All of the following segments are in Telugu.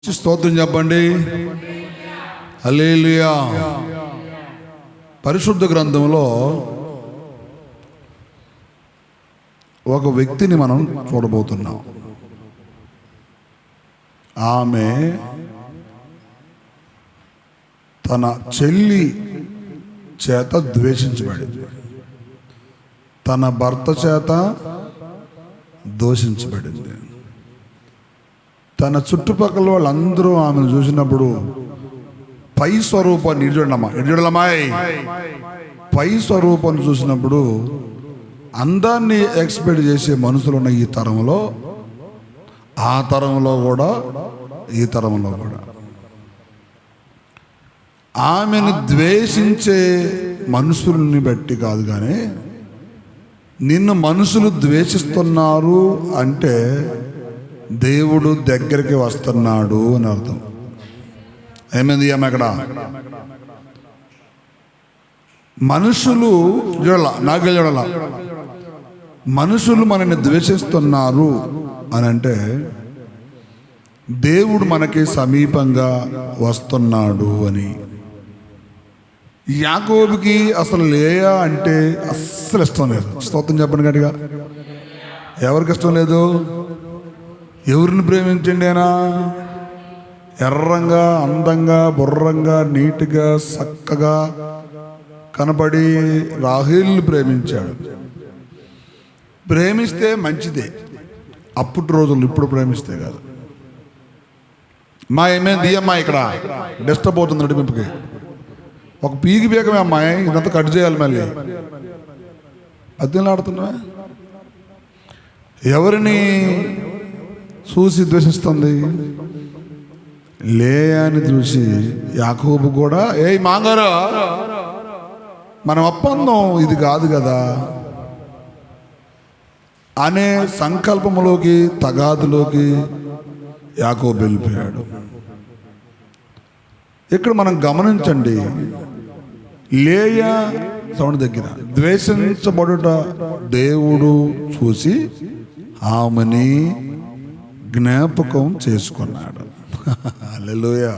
స్తోత్రం చెప్పండి. హల్లెలూయా. పరిశుద్ధ గ్రంథంలో ఒక వ్యక్తిని మనం చూడబోతున్నాం. ఆమె తన చెల్లి చేత ద్వేషించబడింది, తన భర్త చేత దూషించబడింది. తన చుట్టుపక్కల వాళ్ళందరూ ఆమెను చూసినప్పుడు పై స్వరూపాన్ని ఇడిజుడలమాయ్ పై స్వరూపాన్ని చూసినప్పుడు అందాన్ని ఎక్స్పెక్ట్ చేసే మనుషులు ఉన్న ఈ తరంలో, ఆ తరంలో కూడా, ఈ తరంలో కూడా ఆమెను ద్వేషించే మనుషుల్ని బట్టి కాదు, కానీ నిన్ను మనుషులు ద్వేషిస్తున్నారు అంటే దేవుడు దగ్గరికి వస్తున్నాడు అని అర్థం. ఏమైంది ఆమె అక్కడ? మనుషులు చూడాల, మనుషులు మనల్ని ద్వేషిస్తున్నారు అని అంటే దేవుడు మనకి సమీపంగా వస్తున్నాడు అని. యాకోబుకి అసలు లేయా అంటే అస్సలు ఇష్టం లేదు. స్తోత్రం చెప్పండి గట్టిగా. ఎవరికి ఇష్టం లేదు? ఎవరిని ప్రేమించండి అయినా? ఎర్రంగా, అందంగా, బుర్రంగా, నీట్గా, చక్కగా కనపడి రాహేలుని ప్రేమించాడు. ప్రేమిస్తే మంచిదే, అప్పటి రోజులు, ఇప్పుడు ప్రేమిస్తే కాదు. మా ఏమైంది అమ్మాయి ఇక్కడ డిస్టర్బ్ అవుతుంది నడిపింపుకి. ఒక పీకి బీకమే అమ్మాయి, ఇదంతా కట్ చేయాలి. మళ్ళీ అద్దెలాడుతున్నా ఎవరిని చూసి ద్వేషిస్తుంది? లేయాని చూసి యాకోబు కూడా, మాంగారు మన ఒప్పందం ఇది కాదు కదా అనే సంకల్పంలోకి, తగాదులోకి యాకోబు వెళ్ళిపోయాడు. ఇక్కడ మనం గమనించండి, లేయా సౌండ్ దగ్గర ద్వేషించబడుట దేవుడు చూసి ఆమెని జ్ఞాపకం చేసుకున్నాడు. హల్లెలూయా.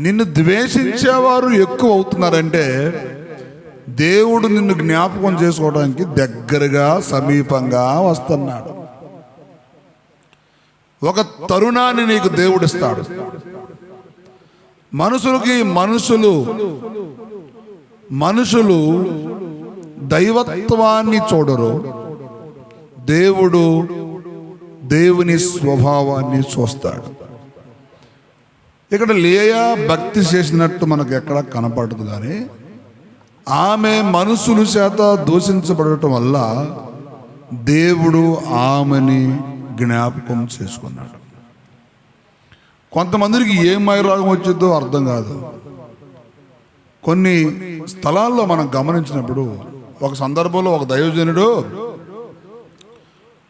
నిన్ను ద్వేషించేవారు ఎక్కువ అవుతున్నారంటే దేవుడు నిన్ను జ్ఞాపకం చేసుకోవడానికి దగ్గరగా, సమీపంగా వస్తున్నాడు. ఒక తరుణాన్ని నీకు దేవుడిస్తాడు. మనుషులు దైవత్వాన్ని చూడరు, దేవుడు దేవుని స్వభావాన్ని చూస్తాడు. ఇక్కడ లేయా భక్తి చేసినట్టు మనకు ఎక్కడ కనపడదు, కానీ ఆమె మనుషుల చేత దూషించబడటం వల్ల దేవుడు ఆమెని జ్ఞాపకం చేసుకున్నాడు. కొంతమందికి ఏ మైరోగం వచ్చిందో అర్థం కాదు. కొన్ని స్థలాల్లో మనం గమనించినప్పుడు, ఒక సందర్భంలో ఒక దైవజనుడు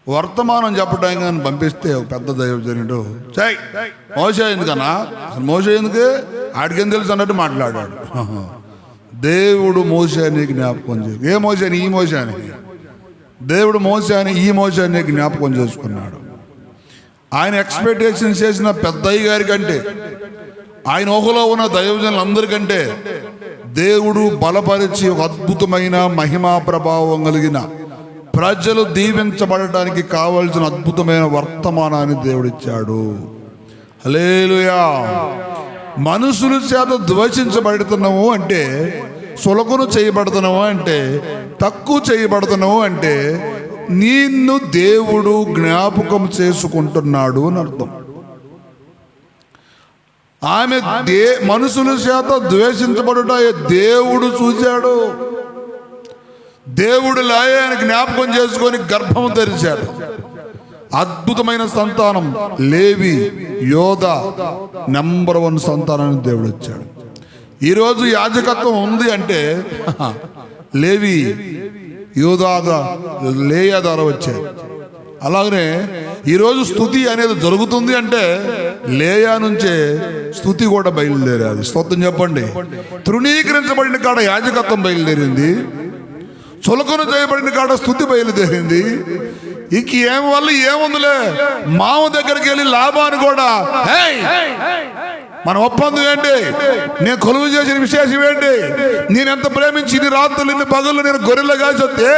వర్తమానం చెప్పడానికి అని పంపిస్తే ఒక పెద్ద దైవజనుడు, మోసే ఎందుకన్నా, అసలు మోసే ఎందుకు, ఆడికేం తెలుసు అన్నట్టు మాట్లాడాడు. దేవుడు మోసేని జ్ఞాపకం చేసి, ఏ మోసేని, ఈ మోసేని, దేవుడు మోసేని, ఈ మోసేని జ్ఞాపకం చేసుకున్నాడు. ఆయన ఎక్స్పెక్టేషన్ చేసిన పెద్దయ్య గారి కంటే, ఆయన ఊహలో ఉన్న దైవజనులందరికంటే దేవుడు బలపరిచి ఒక అద్భుతమైన మహిమా ప్రభావం కలిగిన, ప్రజలు దీవించబడటానికి కావలసిన అద్భుతమైన వర్తమానాన్ని దేవుడిచ్చాడు. హల్లెలూయా. మనుషుల చేత ద్వేషించబడుతున్నాము అంటే, సులకును చేయబడుతున్నాము అంటే, తక్కువ చేయబడుతున్నాము అంటే నిన్ను దేవుడు జ్ఞాపకం చేసుకుంటున్నాడు అని అర్థం. ఆమె మనుషుల చేత ద్వేషించబడుట దేవుడు చూశాడు. దేవుడు లేయాని జ్ఞాపకం చేసుకొని గర్భం ధరించాడు. అద్భుతమైన సంతానం లేవి, యోధ, నెంబర్ 1 సంతానాన్ని దేవుడు ఇచ్చాడు. ఈరోజు యాజకత్వం ఉంది అంటే లేవి, యోధా, లేయా ద్వారా వచ్చాడు. అలాగనే ఈరోజు స్తుతి అనేది జరుగుతుంది అంటే లేయా నుంచే స్తుతి కూడా బయలుదేరాది. స్తోత్రం చెప్పండి. తృణీకరించబడిన కాడ యాజకత్వం బయలుదేరింది, చులకన చేయబడిన కాడ స్తుతి బయలుదేరింది. ఏం వల్ల ఏముందిలే, మామ దగ్గరికి వెళ్ళి లాభాన్ని కూడా మన ఒప్పందం ఏంటి, నేను కొలువు చేసిన విశేషం ఏంటి, నేను ఎంత ప్రేమించి ఇన్ని రాత్రులు ఇన్ని పగుళ్ళు నేను గొర్రెలు కాసి వస్తే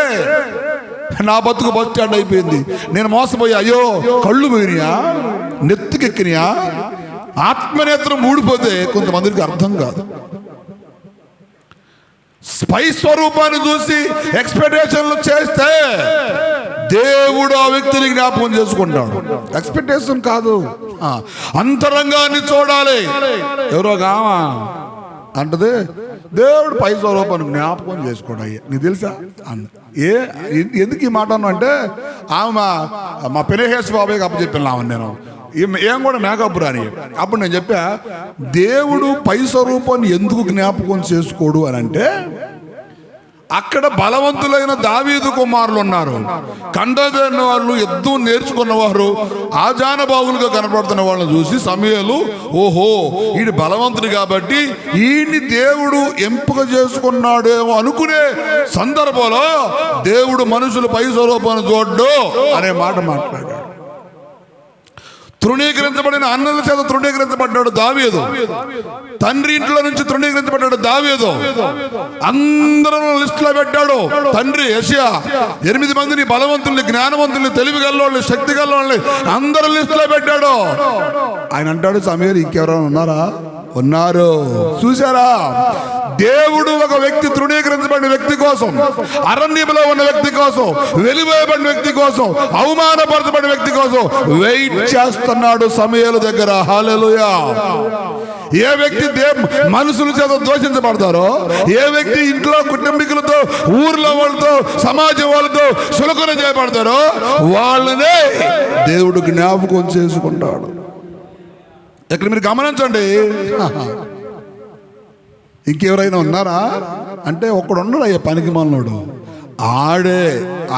నా బతుకు బస్ స్టాండ్ అయిపోయింది, నేను మోసపోయా, అయ్యో కళ్ళు పోయినాయా, నెత్తికెక్కినాయా, ఆత్మనేత్రం ఊడిపోతే కొంతమందికి అర్థం కాదు. స్పై స్వరూపాన్ని చూసి ఎక్స్పెక్టేషన్లు చేస్తే దేవుడు ఆ వ్యక్తిని జ్ఞాపకం చేసుకుంటాడు. ఎక్స్పెక్టేషన్ కాదు, అంతరంగాన్ని చూడాలి. ఎవరో కావా అంటది, దేవుడు పై స్వరూపాన్ని జ్ఞాపకం చేసుకోండి అయ్యా, నీకు తెలుసా అన్న. ఎందుకు ఈ మాట అన్నా అంటే, ఆమె మా పెనేహేస్ బాబాయ్కి అప్పచెప్పినామని నేను, ఏం కూడా మేకప్ రాని. అప్పుడు నేను చెప్పా, దేవుడు పై స్వరూపాన్ని ఎందుకు జ్ఞాపకం చేసుకోడు అని అంటే, అక్కడ బలవంతులైన దావీదు కుమారులు ఉన్నారు, కండదేరిన వాళ్ళు, యుద్ధం నేర్చుకున్నవారు, ఆజానబాగులుగా కనపడుతున్న వాళ్ళని చూసి సమూయేలు, ఓహో ఈయన బలవంతుడు కాబట్టి ఈయన్ని దేవుడు ఎంపిక చేసుకున్నాడేమో అనుకునే సందర్భంలో దేవుడు మనుషులు పై స్వరూపాన్ని చూడ్డు అనే మాట మాట్లాడాడు. తృణీకరించబడిన అన్నల చేత తృణీకరించబడ్డాడు దావీదు, తండ్రి ఇంట్లో నుంచి తృణీకరించబడ్డాడు దావీదు, అందరూ లిస్టులో పెట్టాడు తండ్రి యెషయా. 8 మందిని బలవంతుల్ని, జ్ఞానవంతుల్ని, తెలివి గల్లోళ్ళని, శక్తి గల్లోళ్ళని అందరూ లిస్టులో పెట్టాడు. ఆయన అంటాడు, సమూయేలు ఇంకెవరైనా ఉన్నారా? ఉన్నారు. చూసారా, దేవుడు ఒక వ్యక్తి, తృణీకరించబడిన వ్యక్తి కోసం, అరణ్యంలో ఉన్న వ్యక్తి కోసం, వెలివేయబడిన వ్యక్తి కోసం, అవమానపరచబడిన వ్యక్తి కోసం వెయిట్ చేస్తున్నాడు సమూయేలు దగ్గర. హల్లెలూయా. ఏ వ్యక్తి మనుషుల చేత దోషించబడతారో, ఏ వ్యక్తి ఇంట్లో కుటుంబీకులతో, ఊర్లో వాళ్ళతో, సమాజం వాళ్ళతో సులకన చేయబడతారో వాళ్ళనే దేవుడు జ్ఞాపకం చేసుకుంటాడు. ఇక్కడ మీరు గమనించండి, ఇంకెవరైనా ఉన్నారా అంటే ఒక్కడు ఉన్నాడు, అయ్యా పనికి మాలినోడు,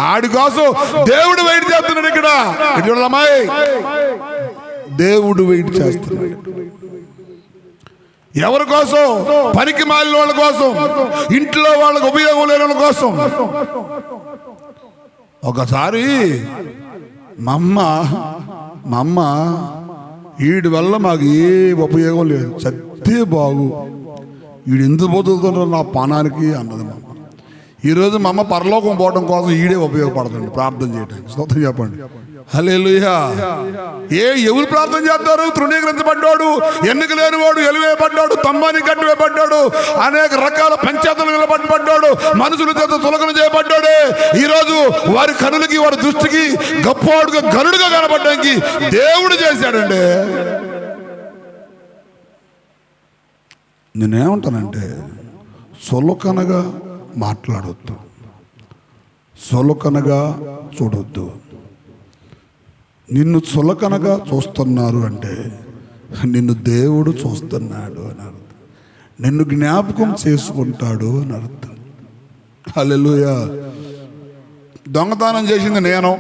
ఆడి కోసం దేవుడు వెయిట్ చేస్తున్నాడు. ఇక్కడ అమ్మాయి దేవుడు వెయిట్ చేస్తున్నాడు. ఎవరి కోసం? పనికి మాలిన వాళ్ళ కోసం, ఇంట్లో వాళ్ళకి ఉపయోగం లేని వాళ్ళ కోసం. ఒకసారి మా అమ్మ వీడి వల్ల మాకు ఏ ఉపయోగం లేదు, చస్తే బాగు, వీడు ఎందుకు పోతుందో నా పానానికి అన్నది మా అమ్మ. ఈరోజు మా అమ్మ పరలోకం పోవడం కోసం ఈడే ఉపయోగపడుతుంది, ప్రార్థన చేయడానికి. స్తోత్రం చెప్పండి. హల్లెలూయా. ఎవరు ప్రార్థన చేస్తారు? తృణీకరించబడ్డాడు, ఎన్నిక లేనివాడు, ఎలివేయబడ్డాడు, తంబాని కట్టివేయబడ్డాడు, అనేక రకాల పంచాయతీలు నిలబడ్డాడు, మనుషుల చేత చులకన చేయబడ్డాడు. ఈరోజు వారి కనులకి, వారి దృష్టికి గొప్పవాడుగా, గరుడుగా కనబడడానికి దేవుడు చేశాడండి. నేనేమంటానంటే, చులకనగా మాట్లాడొద్దు, చులకనగా చూడొద్దు. నిన్ను చులకనగా చూస్తున్నారు అంటే నిన్ను దేవుడు చూస్తున్నాడు అని అర్థం, నిన్ను జ్ఞాపకం చేసుకుంటాడు అని అర్థం. హల్లెలూయా. దొంగతనం చేసింది నేను,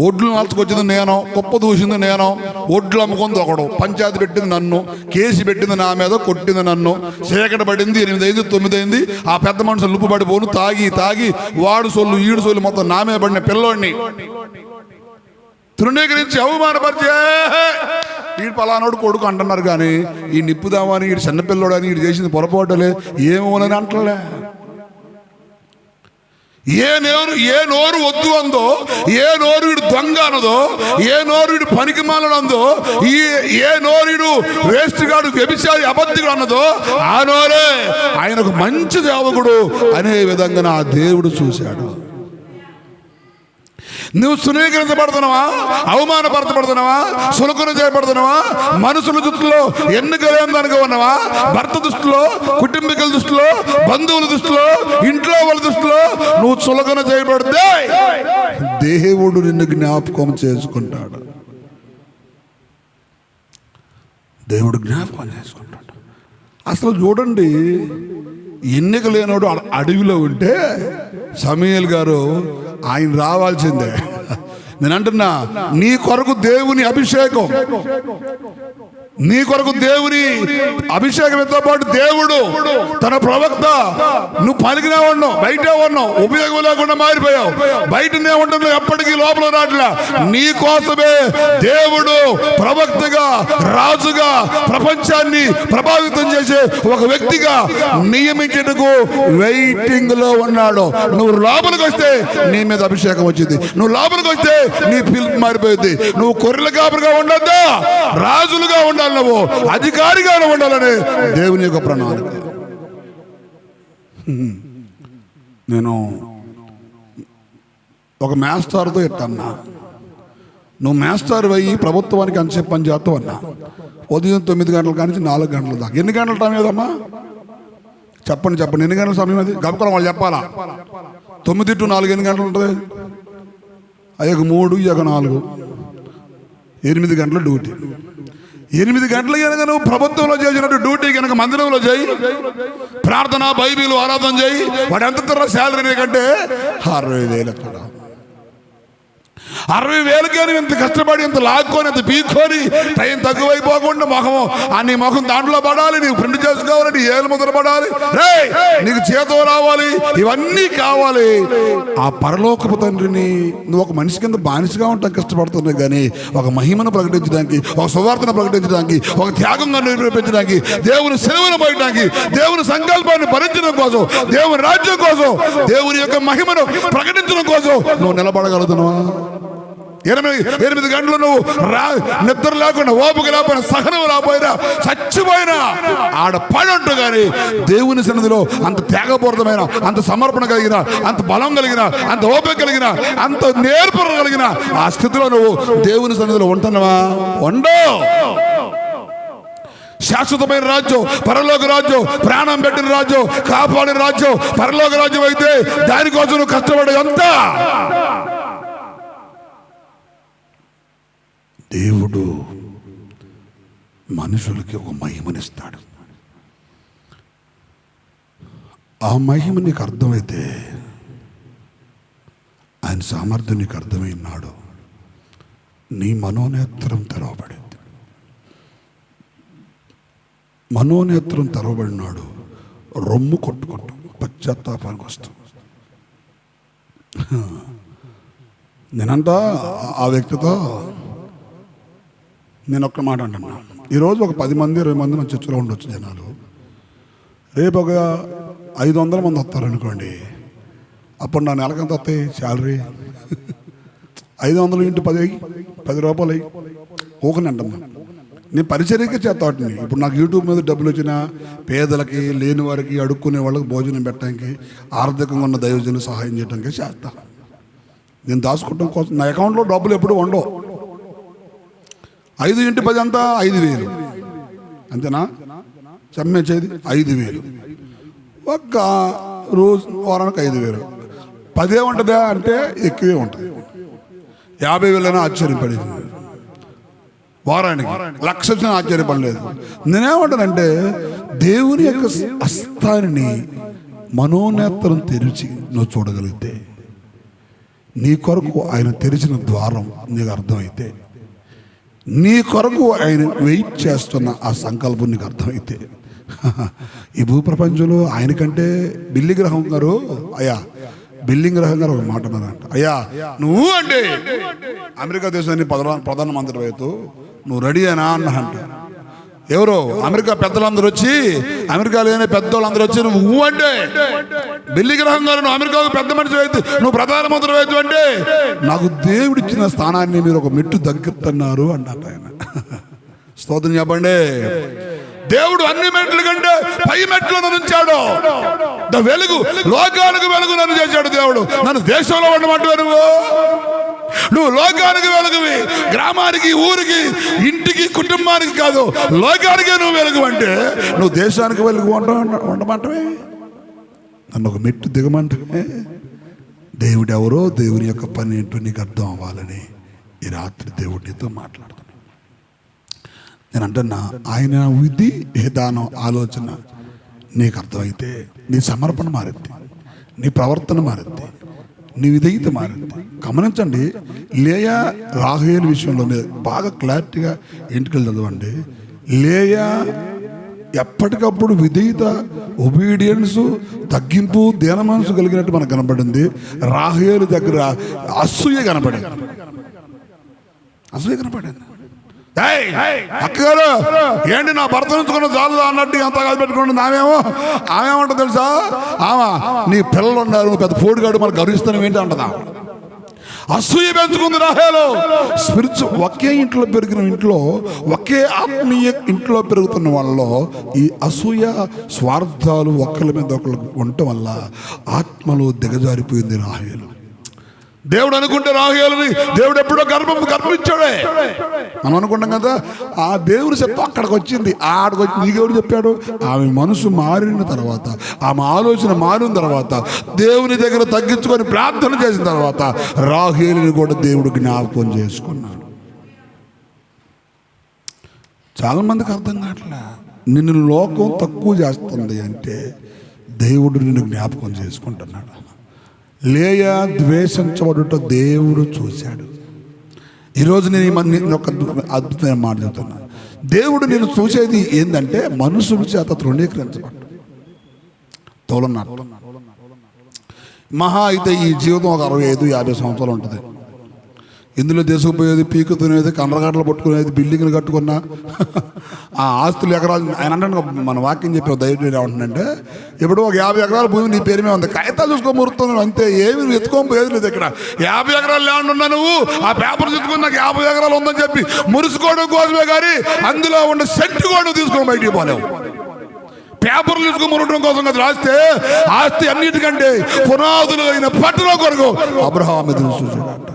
ఒడ్లు నలుచుకొచ్చింది నేను, కుప్ప దూసింది నేను, ఒడ్లు అమ్ముకుంది ఒకడు, పంచాయతీ పెట్టింది నన్ను, కేసు పెట్టింది నా మీద, కొట్టింది నన్ను, చీకటి పడింది, 8 అయింది 9 అయింది. ఆ పెద్ద మనుషులు లుప్పు పడిపోను, తాగి వాడు సొల్లు ఈడు సొల్లు మొత్తం నా మీద పడిన పిల్లోడిని తృణీకరించి అవమానపరిచే వీడు పలానాడు కొడుకు అంటున్నారు. కానీ ఈ నిప్పుదామని, వీడు చిన్నపిల్లోడని, వీడు చేసింది పొరపాటులే ఏమోనని అంటలే. ఏ నోరు వద్దు అందో, ఏ నోరు వీడు దొంగ అనదో, ఏ నోరు వీడు పనికి మాలడందో, ఏ నోరు వీడు వేస్ట్ గాడు, వ్యభిచారి, అబద్ధికుడు అన్నదో, ఆ నోరే ఆయనకు మంచి సేవకుడు అనే విధంగా నా దేవుడు చూశాడు. నువ్వు సునీకరించబడుతున్నావా, అవమానపరచబడుతున్నావా, సులకన చేయబడుతున్నావా, మనుషుల దృష్టిలో ఎన్నికలేని దానిగా ఉన్నావా, భర్త దృష్టిలో, కుటుంబీకుల దృష్టిలో, బంధువుల దృష్టిలో, ఇంట్లో వాళ్ళ దృష్టిలో నువ్వు సులకన చేయబడితే దేవుడు నిన్ను జ్ఞాపకం చేసుకుంటాడు. దేవుడు జ్ఞాపకం చేసుకుంటాడు. అసలు చూడండి, ఎన్నిక లేనోడు అడవిలో ఉంటే సమూయేలు గారు ఆయన రావాల్సిందే. నేను అంటున్నా, నీ కొరకు దేవుని అభిషేకం నీ కొరకు దేవుని అభిషేకంతో పాటు దేవుడు తన ప్రవక్త, నువ్వు పలికినే ఉన్నావు, బయటే ఉన్నావు, ఉపయోగం లేకుండా మారిపోయావు, బయటనే ఉంటున్నావు, ఎప్పటికీ లోపల రాట్లా. నీ కోసమే దేవుడు ప్రవక్తగా, రాజుగా, ప్రపంచాన్ని ప్రభావితం చేసే ఒక వ్యక్తిగా నియమించేందుకు వెయిటింగ్ లో ఉన్నాడు. నువ్వు లోపలికి వస్తే నీ మీద అభిషేకం వచ్చింది, నువ్వు లోపలికి వస్తే నీ పిలుపు మారిపోయింది. నువ్వు కొర్రెల కాపుగా ఉండొద్దా, రాజులుగా ఉండాలి, నువ్వు అధికారిగా ఉండాలని దేవుని యొక్క ప్రణాళిక. నేను ఒక మేస్టార్తో ఎట్టన్నా, నువ్వు మేస్టార్ అయ్యి ప్రభుత్వానికి అంతసేపు పని చేస్తావు అన్నా. ఉదయం 9 గంటల కానీ 4 గంటల దాకా. ఎన్ని గంటల టైం ఏదమ్మా చెప్పండి, ఎన్ని గంటల సమయం అది? గబుకొని వాళ్ళు చెప్పాలా. 9 to 4 ఎన్ని గంటలు ఉంటుంది? అయ్యాక 3, ఇక 4, 8 గంటల డ్యూటీ. 8 గంటలు కనుక నువ్వు ప్రభుత్వంలో చేసినట్టు డ్యూటీ కనుక మందిరంలో చేయి, ప్రార్థన, బైబిల్, ఆరాధన చేయి, వాడు ఎంత తర శాలరీ కంటే 60,000 ఎక్కడ? 60,000 కానీ ఇంత కష్టపడి, ఇంత లాక్కొని, ఇంత పీక్కొని, టైం తక్కువైపోకుండా మొహము నీ మొహం దాంట్లో పడాలి, నీకు ప్రింట్ చేసుకోవాలి, నీ ఏలు ముద్ర పడాలి, రే నీకు చేతో రావాలి, ఇవన్నీ కావాలి. ఆ పరలోకపు తండ్రిని నువ్వు ఒక మనిషి కింద బానిసగా ఉంటాం కష్టపడుతున్నావు, కానీ ఒక మహిమను ప్రకటించడానికి, ఒక సువార్తను ప్రకటించడానికి, ఒక త్యాగంగా నిరూపించడానికి, దేవుని సేవను పోయడానికి, దేవుని సంకల్పాన్ని భరించడం కోసం, దేవుని రాజ్యం కోసం, దేవుని యొక్క మహిమను ప్రకటించడం కోసం నువ్వు నిలబడగలుగుతున్నావా? 8 గంటలు నువ్వు నిద్ర లేకుండా, ఓపిక లేకపోయినా, సహనం లేకపోయినా, చచ్చిపోయినా ఆడ పడంటు. కానీ దేవుని సన్నిధిలో అంత త్యాగపూరితమైన, అంత సమర్పణ కలిగిన, అంత బలం కలిగిన, అంత ఓపిక కలిగిన, అంత నేర్పు కలిగిన ఆ స్థితిలో నువ్వు దేవుని సన్నిధిలో ఉంటున్నావా? ఉండవు. శాశ్వతమైన రాజ్యం, పరలోక రాజ్యం, ప్రాణం పెట్టిన రాజ్యం, కాపాడిన రాజ్యం పరలోక రాజ్యం అయితే దానికోసం నువ్వు కష్టపడేదంతా దేవుడు మనుషులకి ఒక మహిమనిస్తాడు. ఆ మహిమ నీకు అర్థమైతే, ఆయన సామర్థ్యం నీకు అర్థమైనాడు, నీ మనోనేత్రం తెరవబడింది. మనోనేత్రం తెరవబడినాడు, రొమ్ము కొట్టుకుంటాం, పశ్చాత్తాపానికి వస్తాం. నేనంట ఆ వ్యక్తితో నేను ఒక్క మాట అంటున్నా, ఈరోజు ఒక 10 మంది 20 మంది నా చర్చలో ఉండొచ్చు జనాలు, రేపు ఒక 500 మంది వస్తారనుకోండి, అప్పుడు నా నెలకంత వస్తాయి శాలరీ? 500 × 10 రూపాయలు అయ్యి ఊకని అంటున్నా. నేను పరిచర్యకే చేస్తా వాటిని. ఇప్పుడు నాకు యూట్యూబ్ మీద డబ్బులు వచ్చినా పేదలకి, లేని వారికి, అడుక్కునే వాళ్ళకి భోజనం పెట్టడానికి, ఆర్థికంగా ఉన్న దైవజనులు సహాయం చేయడానికి చేస్తా. నేను దాచుకోవడం కోసం నా అకౌంట్లో డబ్బులు ఎప్పుడు ఉండవు. 5 × 10 అంతా 5,000 అంతేనా? చమ్మేసేది 5,000. ఒక్క రోజు వారానికి 5,000. 10 ఉంటుందా అంటే ఎక్కువే ఉంటుంది. 50,000 ఆశ్చర్యపడింది. వారానికి 1,00,000 ఆశ్చర్యపడలేదు. నేనేమంటానంటే, దేవుని యొక్క హస్తాన్ని మనోనేత్రం తెరిచి నువ్వు చూడగలిగితే, నీ కొరకు ఆయన తెరిచిన ద్వారం నీకు అర్థమైతే, నీ కొరకు ఆయన వెయిట్ చేస్తున్న ఆ సంకల్పం నీకు అర్థమైతే, ఈ భూప్రపంచంలో ఆయనకంటే బిల్లి గ్రహం గారు, అయ్యా బిల్లింగ్ గ్రహం గారు ఒక మాట అన్నారంట, అయ్యా నువ్వు అంటే అమెరికా దేశాన్ని ప్రధానమంత్రి అయితే నువ్వు రెడీ అయినా అన్నారంట. ఎవరు? అమెరికా పెద్దలందరూ వచ్చి, అమెరికా లేని పెద్దోళ్ళందరూ వచ్చి, నువ్వు అంటే బిల్లి గ్రహం గారు నువ్వు అమెరికాకు పెద్ద మనిషి అయితే, నువ్వు ప్రధానమంత్రి అయితే అంటే నాకు దేవుడిచ్చిన స్థానాన్ని మీరు ఒక మెట్టు దగ్గుతున్నారు అన్నట్టు ఆయన. స్తోత్రం చెప్పండి. దేవుడు అన్ని మెట్ల కంటే పై మెట్లను ఉంచాడు. వెలుగు, లోకానికి వెలుగు నన్ను చేశాడు దేవుడు. నన్ను దేశంలో ఉండమంటారు. నువ్వు లోకానికి వెలుగువి, గ్రామానికి, ఊరికి, ఇంటికి, కుటుంబానికి కాదు, లోకానికే నువ్వు వెలుగు అంటే నువ్వు దేశానికి వెలుగు ఉండమంటవే, నన్ను ఒక మెట్టు దిగమంటే. దేవుడు ఎవరో, దేవుని యొక్క పని ఏంటో నీకు అర్థం అవ్వాలని ఈ రాత్రి దేవుడు నీతో మాట్లాడుతున్నాడు. నేను అంటున్నా, ఆయన విధి విధానం ఆలోచన నీకు అర్థమైతే నీ సమర్పణ మారింది, నీ ప్రవర్తన మారింది, నీ విధేయత మారింది. గమనించండి, లేయా రాహేలు విషయంలో బాగా క్లారిటీగా ఇంటికి చదవండి. లేయా ఎప్పటికప్పుడు విధేయత, ఒబీడియన్స్, తగ్గింపు, దీన మనసు కలిగినట్టు మనకు కనపడింది. రాహేలు దగ్గర అసూయ కనపడింది. అక్కగారు ఏంటి నా భర్త నుంచుకున్న చాలు అన్నట్టు ఎంత కాదు పెట్టుకోండి. ఆమెమంటుంది తెలుసా, నీ పిల్లలు ఉన్నారు, పెద్ద పోటుగాడు మనకు గౌరవిస్తాను ఏంటి అంటదా. అసూయ పెంచుకుంది రాహేలు. ఒకే ఇంట్లో పెరిగిన ఇంట్లో, ఒకే ఆత్మీయ ఇంట్లో పెరుగుతున్న వాళ్ళలో ఈ అసూయ, స్వార్థాలు ఒకళ్ళ మీద ఒకళ్ళు ఉండటం వల్ల ఆత్మలో దిగజారిపోయింది రాహేలు. దేవుడు అనుకుంటే రాహేలుని దేవుడు ఎప్పుడో గర్భించాడే. మనం అనుకుంటాం కదా, ఆ దేవుని చెప్తా అక్కడికి వచ్చింది. ఆడికి వచ్చి నీకెవడు చెప్పాడు? ఆమె మనసు మారిన తర్వాత, ఆమె ఆలోచన మారిన తర్వాత, దేవుని దగ్గర తగ్గించుకొని ప్రార్థన చేసిన తర్వాత రాహేలుని కూడా దేవుడు జ్ఞాపకం చేసుకున్నాడు. చాలా మందికి అర్థం కావట్లే. నిన్ను లోకం తక్కువ చేస్తుంది అంటే దేవుడు నిన్ను జ్ఞాపకం చేసుకుంటున్నాడు. లేయా ద్వేషించబడుట దేవుడు చూశాడు. ఈరోజు నేను ఒక అద్భుతమైన మాట చెప్తున్నాను. దేవుడు నేను చూసేది ఏంటంటే మనుషుల చేత తృణీకరించబడ్డ తోలన్నాడు. మహా అయితే ఈ జీవితం ఒక 65-50 సంవత్సరాలు ఉంటుంది. ఇందులో తీసుకుపోయేది, పీకు తినేది, కండ్రగడ్డలు పట్టుకునేది, బిల్డింగ్లు కట్టుకున్నా, ఆ ఆస్తులు ఎకరాలు. ఆయన అంటే మన వాక్యం చెప్పే ధైర్యం ఏమంటుందంటే, ఇప్పుడు ఒక 50 ఎకరాల భూమి నీ పేరు మీద ఉంది, కాగితాలు చూసుకో మురుతున్నాను అంతే, ఏమి ఎత్తుకోపోయేది లేదు. ఇక్కడ 50 ఎకరాలు ల్యాండ్ ఉన్నా నువ్వు ఆ పేపర్ చూసుకుని నాకు 50 ఎకరాలు ఉందని చెప్పి మురుసుకోవడం కోసమే కానీ అందులో ఉన్న సెంటు కూడా తీసుకొని బయటికి పోలేవు. పేపర్లు తీసుకుని మురటం కోసం కదా రాస్తే, ఆస్తి అన్నిటికంటే పునాదులు అయిన పట్టణం కొరకు అబ్రహాము ఎదురు చూసాడంట.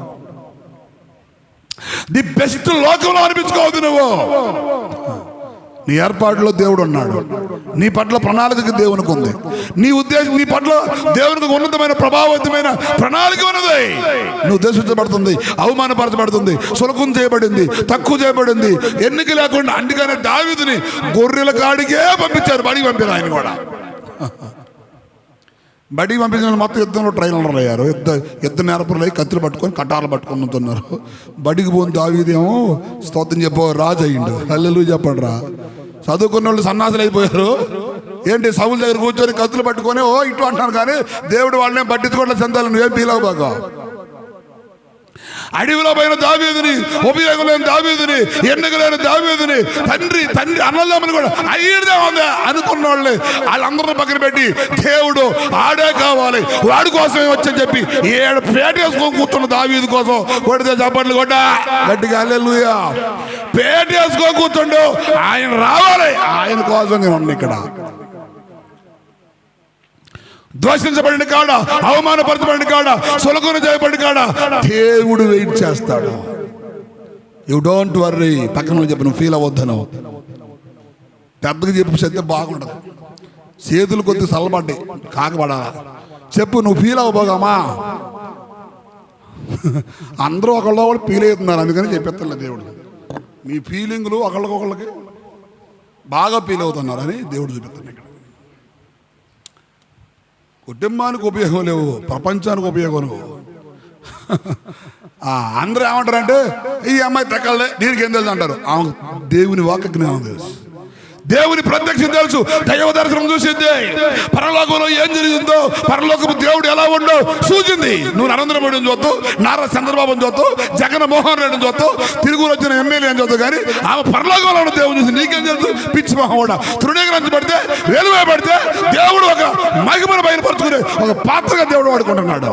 ది బెస్ట్ లోకంలో అనిపించుకోవద్దు నువ్వు. నీ ఏర్పాటులో దేవుడు ఉన్నాడు. నీ పట్ల ప్రణాళిక దేవునికి ఉంది. నీ ఉద్దేశం, నీ పట్ల దేవునికి ఉన్నతమైన ప్రభావవంతమైన ప్రణాళిక ఉన్నది. నువ్వు ఉద్దేశించబడుతుంది, అవమానపరచబడుతుంది, సులకం చేయబడింది, తక్కువ చేయబడింది, ఎన్నిక లేకుండా. అందుకనే దావీదుని గొర్రెల కాడికే పంపించారు, బడికి పంపారు. ఆయన కూడా బడికి పంపించిన వాళ్ళు మొత్తం యుద్ధంలో ట్రైనర్లు అయ్యారు. యుద్ధ నేరపులు అయ్యి కత్తులు పట్టుకొని కటార్లు పట్టుకొని ఉంటున్నారు. బడికి పోని దావీదేమో స్తోత్రం చెప్పో రాజు అయ్యిండు. హల్లెలూయా చెప్పండి రా. చదువుకున్న వాళ్ళు సన్నాసులు అయిపోయారు. ఏంటి సౌలు దగ్గర కూర్చొని కత్తులు పట్టుకొని ఇటు అంటున్నారు, కానీ దేవుడు వాళ్ళనే పట్టించుకోవట్లేదు. చెందాలి, నువ్వేం ఫీల్ అవ్వబాక. అడవిలో పోయిన దావీదుని, ఉపయోగం లేని దావీదుని, ఎన్నిక లేని దావీదుని, తండ్రి అన్నదమ్ముని కూడా అయ్యేదే ఉంది అనుకున్న వాళ్ళని వాళ్ళందరినీ పక్కన పెట్టి దేవుడు ఆడే కావాలి, వాడి కోసమే వచ్చని చెప్పి 7 పేట వేసుకొని కూర్చున్న దావీదు కోసం కొడితే చప్పట్లు కొట్ట గట్టిగా హల్లెలూయా. పేట వేసుకొని కూర్చుండు, ఆయన రావాలి, ఆయన కోసం నేను ఉన్నా ఇక్కడ. ద్వేషించబడిన కాడ, అవమానపరచబడిన కాడ, సులకన చేయబడిన కాడ దేవుడు వెయిట్ చేస్తాడు. You don't worry. పక్కన చెప్పి నువ్వు ఫీల్ అవ్వద్దను. పెద్దగా చెప్పు, చెప్తే బాగుండదు. చేతులు కొద్ది చల్లబడ్డాయి, కాకపడాలా చెప్పు, నువ్వు ఫీల్ అవ్వబోగామా. అందరూ ఒకళ్ళు ఫీల్ అవుతున్నారు, అందుకని చెప్పేస్తలే దేవుడు. మీ ఫీలింగ్లు ఒకళ్ళకొకళ్ళకి బాగా ఫీల్ అవుతున్నారని దేవుడు చూపిస్తున్నాడు. ఇక్కడ కుటుంబానికి ఉపయోగం లేవు, ప్రపంచానికి ఉపయోగం లేవు. అందరూ ఏమంటారంటే ఈ అమ్మాయి తగ్గలే, దీనికి ఏం తెలుసు అంటారు. దేవుని వాక్య జ్ఞానం తెలుసు, దేవుని ప్రత్యక్షం తెలుసు, దైవ దర్శనం చూసింది. పరలోకంలో ఏం జరిగిందో, పరలోకపు దేవుడు ఎలా ఉండో చూసింది. నువ్వు నరేంద్ర మోడీని చూస్తూ, నారా చంద్రబాబుని చూస్తూ, జగన్మోహన్ రెడ్డిని చూస్తూ, తిరుగురు వచ్చిన ఎమ్మెల్యే అని చూస్తూ, కానీ ఆమె పరలోకంలో ఉన్న దేవుడు చూసి నీకేం తెలుసు? పిచ్చి మొహం కూడా తృణీకరించబడితే, వెలువే పడితే దేవుడు ఒక మహిమను బయలుపరుచుకునే ఒక పాత్రగా దేవుడు వాడుకుంటున్నాడు.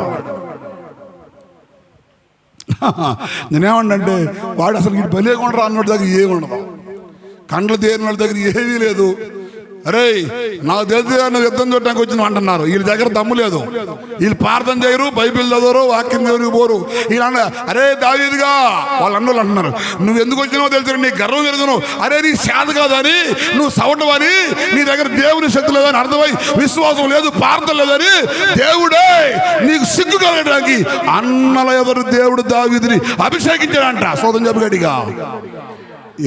నేనేమంటే వాడు అసలు ఇటు బలేకుండా అన్నట్టు దగ్గర ఏముండదు, కండ్లు తేరిన వాళ్ళ దగ్గర ఏమీ లేదు. అరే నాకు తెలిసి నువ్వు యుద్ధం చూడటానికి వచ్చిన అంటున్నారు. వీళ్ళ దగ్గర దమ్ము లేదు, వీళ్ళు ప్రార్థన చేయరు, బైబిల్ చదవరు, వాక్యం దేవునికి పోరు. వీళ్ళు అరే దావీదుగా వాళ్ళ అన్నోళ్ళు అంటున్నారు, నువ్వు ఎందుకు వచ్చినావో తెలుసు, నీ గర్వం ఎరుగును, అరే నీ శాత కాదని, నువ్వు సవటమని, నీ దగ్గర దేవుని శక్తి లేదని అర్థమై, విశ్వాసం లేదు, ప్రార్థన లేదని దేవుడే నీకు సిగ్గు కలగడానికి అన్నల ఎదురు దేవుడు దావీదుని అభిషేకించాడంట. సోదం చెప్పు గట్టిగా.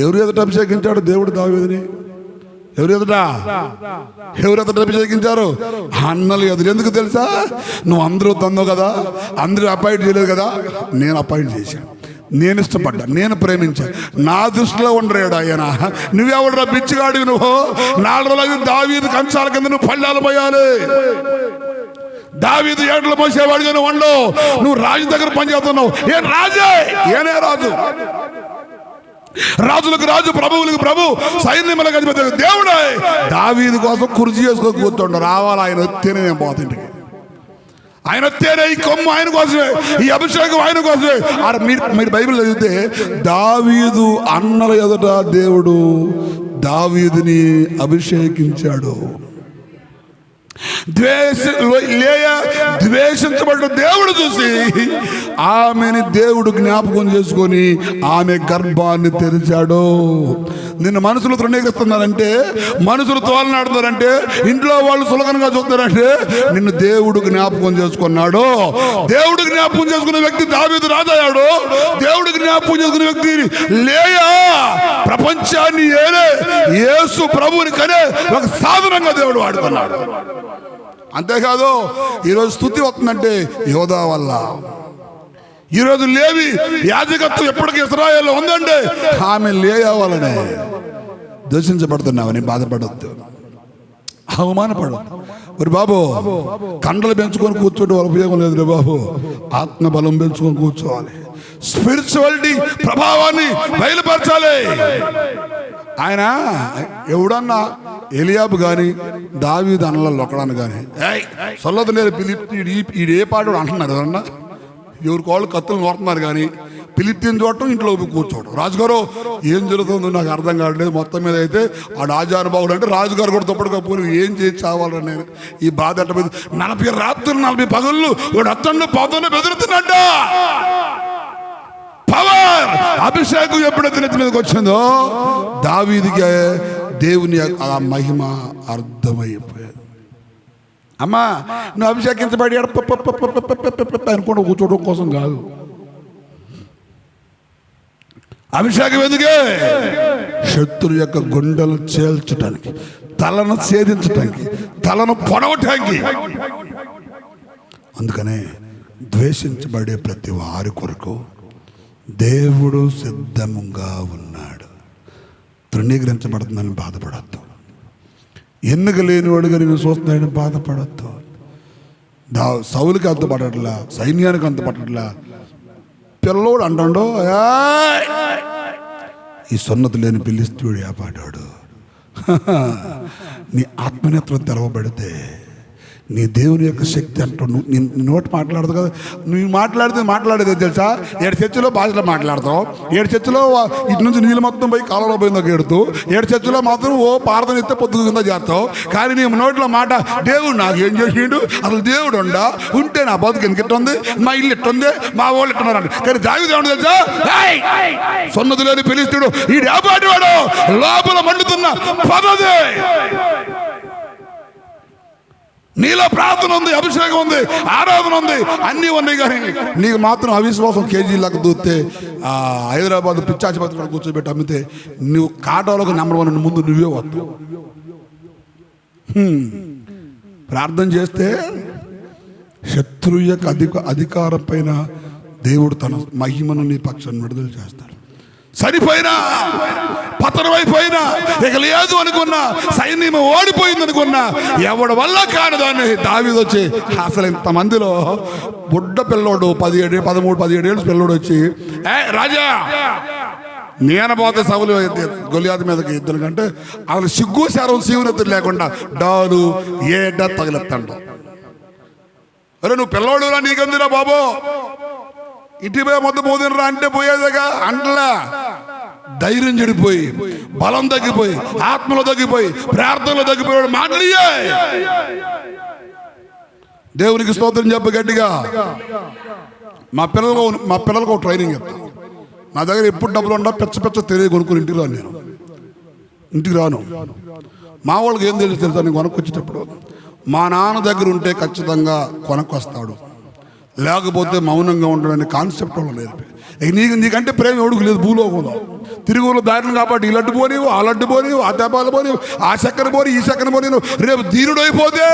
ఎవరు ఎదుట అభిషేకించాడు దేవుడు దావీదుని? ఎవరు ఎదుట అభిషేకించారు? అన్నలు ఎదురు. ఎందుకు తెలుసా? నువ్వు అందరూ తందో కదా, అందరూ అపాయింట్ చేయలేదు కదా, నేను అపాయింట్ చేశాను. నేను ఇష్టపడ్డా, నేను ప్రేమించా, నా దృష్టిలో ఉండరాడు ఆయన. నువ్వెవడరా బిచ్చిగాడివి? నువ్వు 4 రోజులు దావీదు కంచాల కింద నువ్వు పళ్ళాలు పోయాలి. దావీదు ఏడలు మోసేవాడిగా నువ్వు ఉండవు. నువ్వు రాజు దగ్గర పనిచేస్తున్నావు. ఏ రాజే? ఏనే రాజు? రాజులకు రాజు, ప్రభువులకు ప్రభు, సైన్యములకు అధిపతి దేవుడే. దావీదు కోసం కుర్చీ చేసుకొని కూర్చోండు. రావాలి ఆయన వస్తేనే నేను పోతుంటికి. ఆయన వస్తేనే ఈ కొమ్ము ఆయన కోసమే, ఈ అభిషేకం ఆయన కోసమే. మీరు బైబిల్ చదివితే దావీదు అన్నల ఎదుట దేవుడు దావీదుని అభిషేకించాడు. ద్వేషించబడ్డ దేవుడు చూసి ఆమెని దేవుడు జ్ఞాపకం చేసుకొని ఆమె గర్భాన్ని తెరిచాడు. నిన్ను మనుషులు తృణీకరిస్తున్నారంటే, మనుషులు తోలనాడుతున్నారంటే, ఇంట్లో వాళ్ళు సులభంగా చూస్తున్నారంటే, నిన్ను దేవుడు జ్ఞాపకం చేసుకున్నాడు. దేవుడు జ్ఞాపకం చేసుకున్న వ్యక్తి దావీదు రాజయ్యాడు. దేవుడు జ్ఞాపకం చేసుకున్న వ్యక్తి లేయా ప్రపంచాన్ని ఏలే యేసు ప్రభువుని కనే ఒక సాధనంగా దేవుడు వాడుకున్నాడు. అంతేకాదు, ఈరోజు స్తుతి వస్తుందంటే యోధా వల్ల. ఈరోజు లేవి యాజకత్వం ఎప్పటికీ ఇశ్రాయేల్లో ఉందంటే ఆమె లేయా వల్లనే. దూషించబడుతున్నావని బాధపడద్దు, అవమానపడద్దు. మరి బాబు, కండలు పెంచుకొని కూర్చోవడం వల్ల ఉపయోగం లేదు రే బాబు. ఆత్మబలం పెంచుకొని కూర్చోవాలి. స్పిరిచువాలిటీ ప్రభావాన్ని బయలుపరచాలి. ఆయన ఎవడన్నా ఎలియాబు కానీ దావీదు అన్నలలో ఒకడాను కానీ సొల్లదు లేదు ఈడు ఏ పాడు అంటున్నారు ఎవరన్నా. ఎవరికి వాళ్ళు కత్తులు నోరుతున్నారు కానీ ఫిలిప్పిన్ చూడటం, ఇంట్లో కూర్చోవడం. రాజుగారు ఏం జరుగుతుందో నాకు అర్థం కావట్లేదు. మొత్తం మీద అయితే ఆ రాజానుభావుడు అంటే రాజుగారు కూడా తప్పడుకపోయి ఏం చేసి చావాలని నేను ఈ బాధ అట్ట 40 రాత్రులు 40 పగళ్ళు వాడు అత్తన్ను పొద్దున్న బెదురుతున్నట్ట. పవర్ అభిషేకం ఎప్పుడైతే నెత్తి మీదకి వచ్చిందో దావీదుకి దేవుని ఆ మహిమ అర్థమైపోయాడు. అమ్మా, నువ్వు అభిషేకించబడి అనుకోవడం కూర్చోవడం కోసం కాదు. అభిషేకం ఎందుకే? శత్రు యొక్క గుండెలు చేల్చడానికి, తలను ఛేదించడానికి, తలను పొడవటానికి. అందుకనే ద్వేషించబడే ప్రతి వారి కొరకు దేవుడు సిద్ధంగా ఉన్నాడు. తృణీకరించబడుతుందని బాధపడద్దు. ఎన్నిక లేనివాడుగా నేను చూస్తున్నాడని బాధపడద్దు. సౌలుకి అంత పడట్లా, సైన్యానికి అంత పడట్లా. పిల్లోడు అంటాడు, ఈ సున్నతి లేని పిలిస్తూడు ఆ పాడాడు. నీ ఆత్మనేత్రం తెరవబడితే నీ దేవుని యొక్క శక్తి అంటావు. నీ నోటి మాట్లాడదు కదా. నువ్వు మాట్లాడేది తెలుసా? 7 చర్చిలో భాషలో మాట్లాడతావు. 7 చర్చిలో ఇటు నుంచి నీళ్ళు మొత్తం పోయి కాలంలో పోయిందో ఎడుతూ 7 చర్చిలో మాత్రం ప్రార్థన ఇస్తే పొద్దు కింద చేస్తావు. కానీ నీ నోట్లో మాట దేవుడు నాకు ఏం చేసిండు, అసలు దేవుడు ఉంటే నా బతుకు ఎందుకు ఇట్టుంది, మా ఇల్లు ఇట్టుంది, మా వాళ్ళు ఇట్టున్నారు. కానీ దావీదు దేవుడు తెలుసా? సున్నతి లేని పిలిస్తూడు ఈ ఏపాటి వాడు లోపల మండుతున్న పదదే. నీలో ప్రార్థన ఉంది, అభిషేకం ఉంది, ఆరాధన ఉంది, అన్నీ ఉన్నాయి. కానీ నీకు మాత్రం అవిశ్వాసం కేజీలకు దూస్తే హైదరాబాద్ పిచ్చాచిపత్రి కూర్చోబెట్టి అమ్మితే నువ్వు కాటాలకు నెంబర్ 1 ముందు నువ్వే వస్తావు. ప్రార్థన చేస్తే శత్రు యొక్క అధికారం పైన దేవుడు తన మహిమను నీ పక్షాన్ని విడుదల చేస్తాడు. సరిపోయినా పతనమైపోయినా ఇక లేదు అనుకున్నా, సైన్యం ఓడిపోయింది అనుకున్నా, ఎవడి వల్ల కాని దాన్ని దావీదు వచ్చి అసలు ఇంతమందిలో బుడ్డ పిల్లోడు 13-17 ఏళ్ళు పిల్లోడు వచ్చి, రాజా నేను పోతే సౌలు గొలియాతు మీదకి ఇద్దరు కంటే అసలు సిగ్గు శారం శివునెత్తులు లేకుండా డాలు ఏడ తగిలెత్తండ. అరే నువ్వు పిల్లోడురా, నీకెందురా బాబు, ఇటీవల మొత్తం పోదినరా అంటే పోయేదిగా అంటలా. ధైర్యం చెడిపోయి, బలం తగ్గిపోయి, ఆత్మలో తగ్గిపోయి, ప్రార్థనలో తగ్గిపోయాడు మాట్లాడియే. దేవునికి స్తోత్రం చెప్ప గట్టిగా. మా పిల్లలకు ట్రైనింగ్ ఇస్తాను. నా దగ్గర ఎప్పుడు డబ్బులు ఉండా పెచ్చ తెలియ కొనుక్కుని ఇంటికి రాను. మా వాళ్ళకి ఏం తెలుసు నేను కొనుక్కొచ్చేటప్పుడు మా నాన్న దగ్గర ఉంటే ఖచ్చితంగా కొనుక్కొస్తాడు, లేకపోతే మౌనంగా ఉండడానికి కాన్సెప్ట్ వాళ్ళు నేర్పి. నీకంటే ప్రేమ ఎవడుకు లేదు భూలోకంలో. తిరుగులో దారిని కాబట్టి ఈ లడ్డు పోనివు, ఆ లడ్డు పోనివు, ఆ దెబ్బలు పోనివు, ఆ చక్కర పోని, ఈ చక్కర పోనివు. రేపు ధీరుడు అయిపోతే,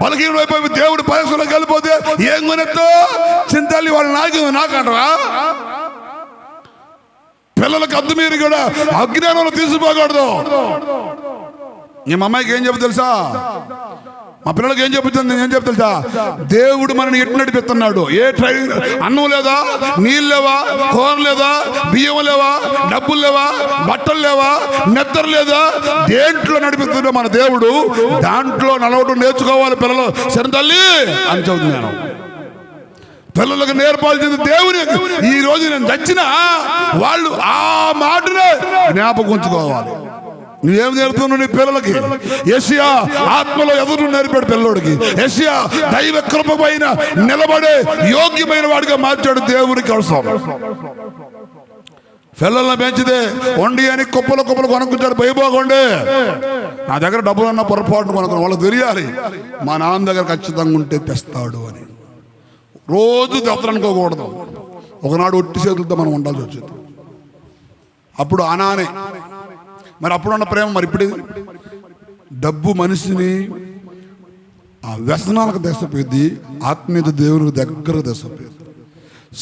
బలహీనుడు అయిపోయి దేవుడు పరిశ్రమలోకి వెళ్ళిపోతే ఏం కొనెత్తో చింతల్లి వాళ్ళ నాకంటరా. పిల్లలకు అద్దు మీరు కూడా అజ్ఞానంలో తీసిపోకూడదు. మా అమ్మాయికి ఏం చెప్పు తెలుసా, మా పిల్లలకి ఏం చెప్తుంది, ఏం చెప్తా తెలుసా, దేవుడు మనని ఎట్టు నడిపిస్తున్నాడు. ఏ ట్రైన్, అన్నం లేదా, నీళ్ళు లేవా, కూర లేదా, బియ్యం లేవా, డబ్బులు లేవా, బట్టలు లేవా, నిద్ర లేదా, దేంట్లో నడిపిస్తున్నాడు మన దేవుడు. దాంట్లో నడవడం నేర్చుకోవాలి పిల్లలు. సరే తల్లి అని చెబుతుంది. నేను పిల్లలకు నేర్పాల్సింది దేవుని. ఈ రోజు నేను చచ్చినా వాళ్ళు ఆ మాటనే జ్ఞాపకం ఉంచుకోవాలి. నువ్వేం నేర్పుతున్నావు నీ పిల్లలకి? యెషయా ఆత్మలో ఎదురు నేర్పాడు పిల్లోడికి. యెషయా దైవ కృప పైన నిలబడే యోగ్యమైన వాడిగా మార్చాడు దేవునికి అవసరం. పిల్లల్ని పెంచితే వండి అని కుప్పలు కుప్పలు కొనుక్కుంటాడు. భయపోకండి, నా దగ్గర డబ్బులు అన్న పొరపాటు కొనుక్కుని వాళ్ళకి తెలియాలి మా నాన్న దగ్గర ఖచ్చితంగా ఉంటే తెస్తాడు అని. రోజు దెబ్బలు అనుకోకూడదు. ఒకనాడు ఒట్టి చేతులతో మనం ఉండాల్సి వచ్చింది. అప్పుడు అనానే మరి అప్పుడున్న ప్రేమ మరి ఇప్పుడు డబ్బు మనిషిని ఆ వ్యసనాలకు తెసపోయింది, ఆత్మీయత దేవునికి దగ్గర తెసపోయింది.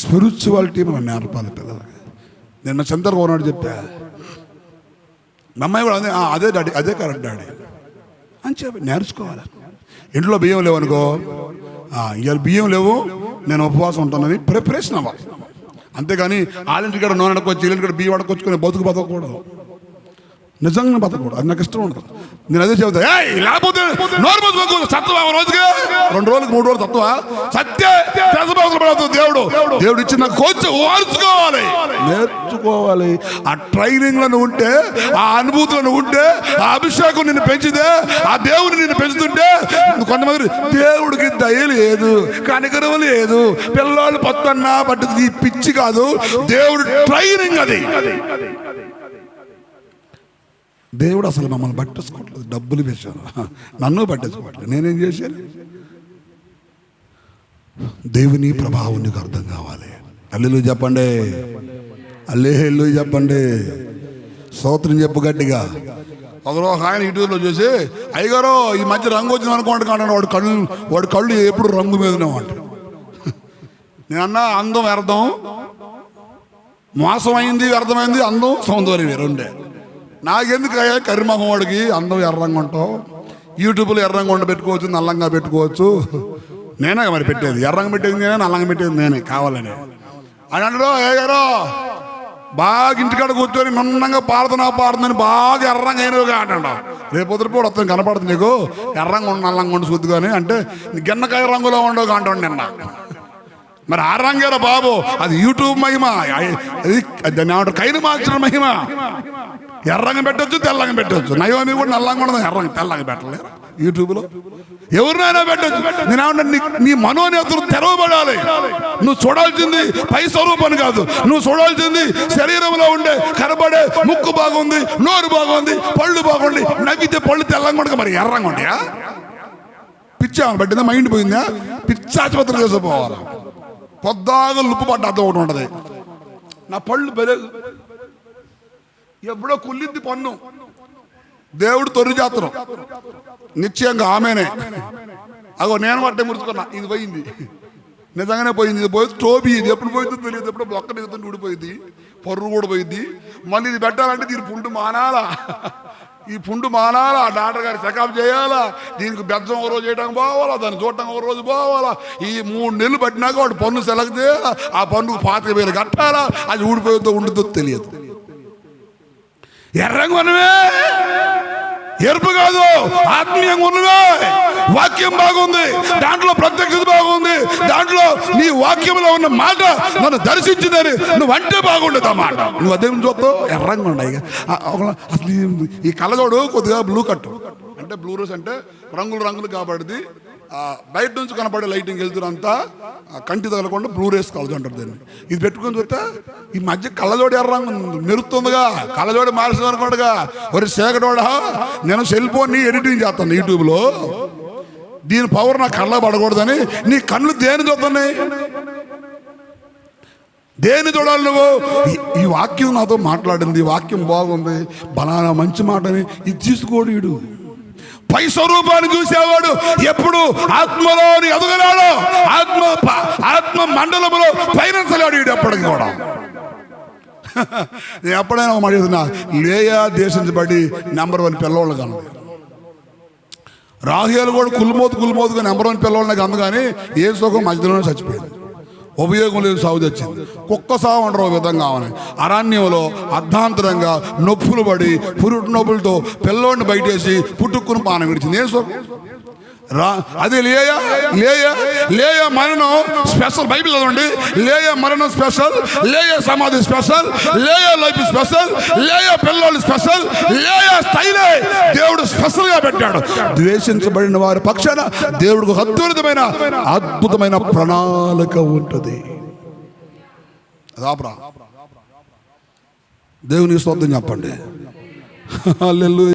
స్పిరిచువాలిటీ మనం నేర్పాలి పిల్లలకి. నిన్న చంద్ర కొన్నాడు చెప్పా, మా అమ్మాయి కూడా అదే డాడీ, అదే కరెక్ట్ డాడీ అని చెప్పి నేర్చుకోవాలి. ఇంట్లో బియ్యం లేవు అనుకో, ఇవాళ బియ్యం లేవు నేను ఉపవాసం ఉంటానని ప్రిపరేషన్ అవ్వాలి. అంతేగాని వాళ్ళింటికాడ నూనె అడకొచ్చి వీళ్ళింటికాడ బియ్యం అడకొచ్చుకొని బతకూడదు. నిజంగా బతకూడదు, అది నాకు ఇష్టం ఉండదు. నేను అదే చెబుతా, లేకపోతే సత్వా రోజుగా 2 రోజులకు 3 రోజులు సత్వా సత్య దేవుడు ఇచ్చిన కోచ్ నేర్చుకోవాలి. ఆ ట్రైనింగ్ లో నువ్వు ఉంటే, ఆ అనుభూతిలో నువ్వు ఉంటే, ఆ అభిషేకం నిన్ను పెంచితే, ఆ దేవుడు నిన్ను పెంచుతుంటే, కొంతమంది దేవుడికి దయ లేదు, కనికరం లేదు, పిల్లలు పత్తన్నా పట్టు పిచ్చి కాదు, దేవుడు ట్రైనింగ్ అది. దేవుడు అసలు మమ్మల్ని పట్టేసుకోవట్లేదు. డబ్బులు వేశాను, నన్ను పట్టేసుకోవట్లేదు. నేనేం చేశాను? దేవుని ప్రభావం నీకు అర్థం కావాలి. హల్లెలూయా చెప్పండి, హల్లెలూయా చెప్పండి, స్తోత్రం చెప్పు గట్టిగా. ఒకరోజు ఒక ఆయన యూట్యూబ్లో చూసి, అయ్యగారు ఈ మధ్య రంగు వచ్చింది అనుకోండి కానీ వాడి కళ్ళు ఎప్పుడు రంగు మీదనే ఉంటాడు. నేనన్నా అందం వ్యర్థం, మోసం అయింది వ్యర్థమైంది, అందం సౌందర్యం రెండే. నాకెందుకు కరిమొహం వాడికి అందం ఎర్రంగా ఉంటావు, యూట్యూబ్లో ఎర్రంగా ఉండ పెట్టుకోవచ్చు, నల్లంగా పెట్టుకోవచ్చు. నేనే మరి పెట్టేది, ఎర్రంగా పెట్టేది నేనే, నల్లంగా పెట్టేది నేనే కావాలని అని అంటారు. అయ్యారో బాగా ఇంటికాడ కూర్చొని నున్నంగా పాడుతుందని బాగా ఎర్రంగా అయినవిగా అంటాడు. రేపు పొద్దుపోడు వస్తాను కనపడుతుంది నీకు, ఎర్రంగా ఉండి నల్లంగా ఉండి శుద్ధిగాని అంటే గిన్నకాయ రంగులో ఉండవు అంటాడు నిన్న. మరి ఆ రంగేరా బాబు, అది యూట్యూబ్ మహిమ, దాన్ని ఏమంటారు కైలు మార్చిన మహిమ. ఎర్రంగా పెట్టచ్చు, తెల్లంగా పెట్టచ్చు. నయోమి కూడా నల్లంగా ఉండదు, ఎర్రంగా తెల్లంగా పెట్టలేదు యూట్యూబ్లో. ఎవరినైనా పెట్టచ్చు. నేనేమంటే నీ మనోనేత్రం తెరవబడాలి. నువ్వు చూడాల్సింది పై స్వరూపాన్ని కాదు, నువ్వు చూడాల్సింది శరీరంలో ఉండే కనబడే ముక్కు బాగుంది, నోరు బాగుంది, పళ్ళు బాగుంది, నవ్వితే పళ్ళు తెల్లంగా ఉండగా మరి ఎర్రంగా ఉంటాయా? పిచ్చామని పట్టిందా, మైండ్ పోయిందా? పిచ్చి ఆసుపత్రి చేసుకోపోవాలి. పొద్దాగా లుప్పు పడ్డ అర్థం ఒకటి ఉంటుంది. నా పళ్ళు బెరే ఎప్పుడో కుళ్ళింది పన్ను, దేవుడు తొలి జాతరం నిశ్చయంగా ఆమెనే. అగో నేను పట్టే మురుచుకున్నా, ఇది పోయింది, నిజంగానే పోయింది. ఇది పోయి టోబీ, ఇది ఎప్పుడు పోయిందో తెలియదు. ఎప్పుడు బొక్క దిగుతుంది ఊడిపోయింది, పర్రు కూడా పోయింది. మళ్ళీ ఇది పెట్టాలంటే దీని పుండు మానాలా, ఈ పుండు మానాలా, డాక్టర్ గారి చెకప్ చేయాలా, దీనికి బెజ్జం ఓ రోజు చేయడానికి పోవాలా, దాన్ని చూడటం ఓ రోజు పోవాలా. ఈ 3 నెలలు పట్టినాక వాడు పన్ను సెలెక్ట్ చేయాలా, ఆ పన్నుకు 25,000 కట్టాలా, అది ఊడిపోయిందో ఉండుతో తెలియదు. ఎర్రంగా ఉన్నవే, ఎరుపు కాదు, ఆత్మీయంగా ఉన్నవే. వాక్యం బాగుంది, దాంట్లో ప్రత్యక్షత బాగుంది, దాంట్లో నీ వాక్యంలో ఉన్న మాట నన్ను దర్శించిందని నువ్వు అంటే బాగుండదు. ఆ మాట నువ్వు అదే చూస్తావు, ఎర్రంగా ఉన్నాయి. అసలు ఈ కళ్ళజోడు కొద్దిగా బ్లూ కట్టు అంటే, బ్లూ రోస్ అంటే రంగులు కాబట్టి బయట నుంచి కనపడే లైటింగ్ వెళ్తున్నంతా కంటి తగలకుండా బ్లూ రేస్ కలదు అంటారు దాన్ని. ఇది పెట్టుకొని చూస్తే ఈ మధ్య కళ్ళజోడు ఎర్రంగా మెరుతుందిగా, కళ్ళజోడు మార్చడం అనుకోండిగా. ఒక సేకటోడా, నేను సెల్ ఫోన్ని ఎడిటింగ్ చేస్తాను యూట్యూబ్లో, దీని పవర్ నా కళ్ళ పడకూడదని. నీ కళ్ళు దేని చూస్తున్నాయి, దేని చూడాలి నువ్వు? ఈ వాక్యం నాతో మాట్లాడింది, ఈ వాక్యం బాగుంది, బలానా మంచి మాటని ఇది తీసుకోడు. వీడు పై స్వరూపాన్ని చూసేవాడు ఎప్పుడు ఆత్మలోని ఎదగలాడో, ఆత్మ మండలంలో పయనించలేడు వీడు ఎప్పటికి కూడా. నేను ఎప్పుడైనా ఒక మాట చెప్తున్నా, లేయా దేశించబడి నెంబర్ 1 పిల్లవాళ్ళు కలదు. రాహేలు కూడా కుల్మోతుగా నెంబర్ 1 పిల్లవాళ్ళకి అందు, కానీ ఏ సుఖం మధ్యలోనే చచ్చిపోయింది. ఉపయోగం లేదు, సాగు తెచ్చింది. కుక్క సాగు అంటారు విధంగా ఆమె. అరణ్యంలో అర్ధాంతరంగా నొప్పులు పడి పురుటి నొప్పులతో పిల్లోడిని బయటేసి పుట్టుకుని పానం విడిచింది. ఏం సుఖం అది. లేయా మరణం స్పెషల్. బైబిల్ చదవండి. లేయా మరణం స్పెషల్, లేయా సమాధి స్పెషల్, లేయా లైఫ్ స్పెషల్, లేయా పిల్లలు స్పెషల్, లేయా స్టైలే దేవుడు స్పెషల్ గా పెట్టాడు. ద్వేషించబడిన వారి పక్షాన దేవుడికి అద్భుతమైన ప్రణాళిక ఉంటుంది. దేవుని స్తోత్రం చెప్పండి. హల్లెలూయా.